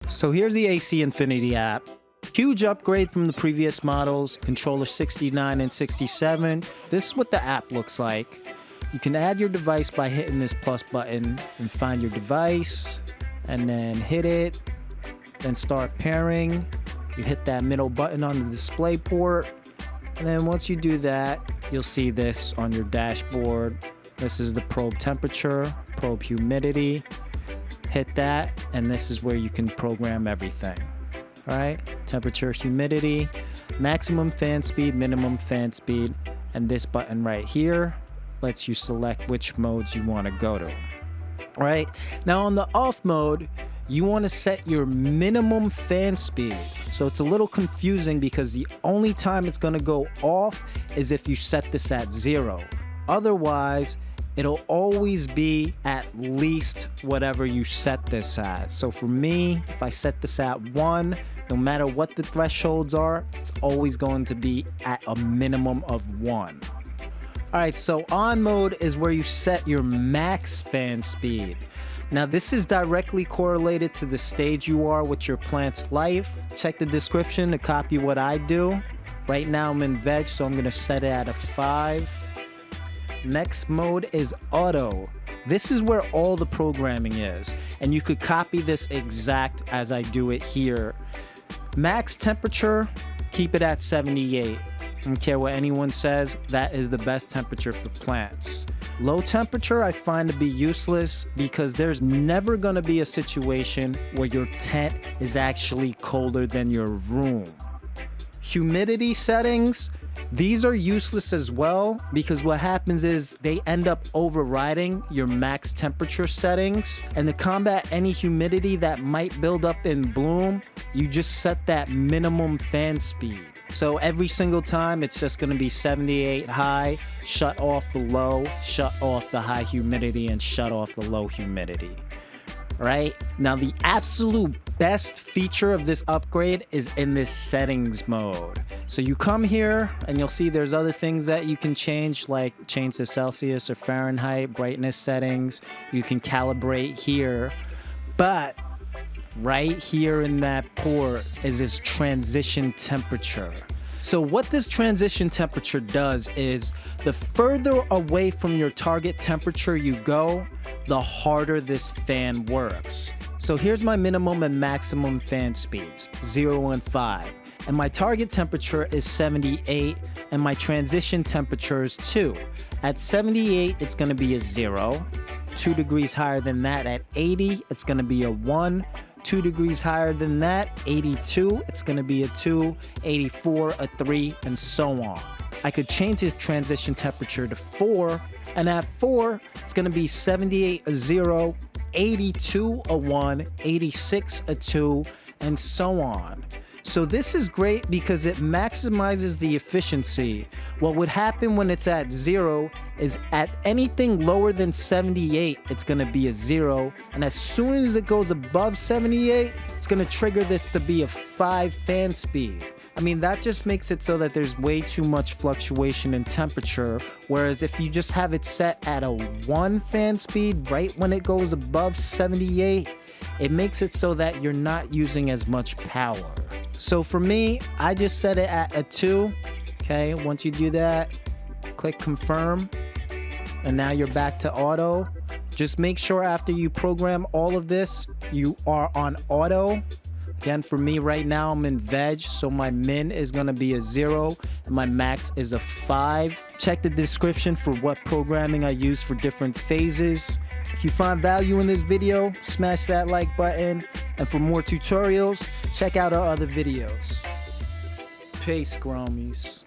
So here's the AC Infinity app. Huge upgrade from the previous models, controller 69 and 67. This is what the app looks like. You can add your device by hitting this plus button and find your device and then hit it, then start pairing. You hit that middle button on the display port, and then once you do that, you'll see this on your dashboard. This is the probe temperature, probe humidity. Hit that, and this is where you can program everything. All right, temperature, humidity, maximum fan speed, minimum fan speed, and this button right here lets you select which modes you want to go to. All right, now on the off mode, you want to set your minimum fan speed. So it's a little confusing because the only time it's going to go off is if you set this at 0. Otherwise, it'll always be at least whatever you set this at. So for me, if I set this at 1, no matter what the thresholds are, it's always going to be at a minimum of 1. All right, so on mode is where you set your max fan speed. Now this is directly correlated to the stage you are with your plant's life. Check the description to copy what I do. Right now I'm in veg, so I'm gonna set it at a 5. Next mode is auto. This is where all the programming is, and you could copy this exact as I do it here. Max temperature, keep it at 78. I don't care what anyone says, that is the best temperature for plants. Low temperature I find to be useless because there's never going to be a situation where your tent is actually colder than your room. Humidity settings, these are useless as well because what happens is they end up overriding your max temperature settings, and to combat any humidity that might build up in bloom, you just set that minimum fan speed. So every single time it's just going to be 78 high, shut off the low, shut off the high humidity, and shut off the low humidity. Right? Now the absolute best feature of this upgrade is in this settings mode. So you come here and you'll see there's other things that you can change, like change the Celsius or Fahrenheit, brightness settings. You can calibrate here, but right here in that port is this transition temperature. So what this transition temperature does is the further away from your target temperature you go, the harder this fan works. So here's my minimum and maximum fan speeds, 0 and 5. And my target temperature is 78, and my transition temperature is 2. At 78, it's gonna be a 0. 2 degrees higher than that, at 80, it's gonna be a 1. 2 degrees higher than that, 82, it's gonna be a 2, 84, a 3, and so on. I could change this transition temperature to 4, and at 4, it's gonna be 78, a 0, 82, a 1, 86, a 2, and so on. So this is great because it maximizes the efficiency. What would happen when it's at 0 is at anything lower than 78, it's gonna be a 0. And as soon as it goes above 78, it's gonna trigger this to be a 5 fan speed. I mean, that just makes it so that there's way too much fluctuation in temperature. Whereas if you just have it set at a 1 fan speed right when it goes above 78, it makes it so that you're not using as much power. So for me, I just set it at a 2. Okay, once you do that, click confirm, and now you're back to auto. Just make sure after you program all of this, you are on auto. Again, for me right now, I'm in veg, so my min is gonna be a 0, and my max is a 5. Check the description for what programming I use for different phases. If you find value in this video, smash that like button. And for more tutorials, check out our other videos. Peace, Gromies.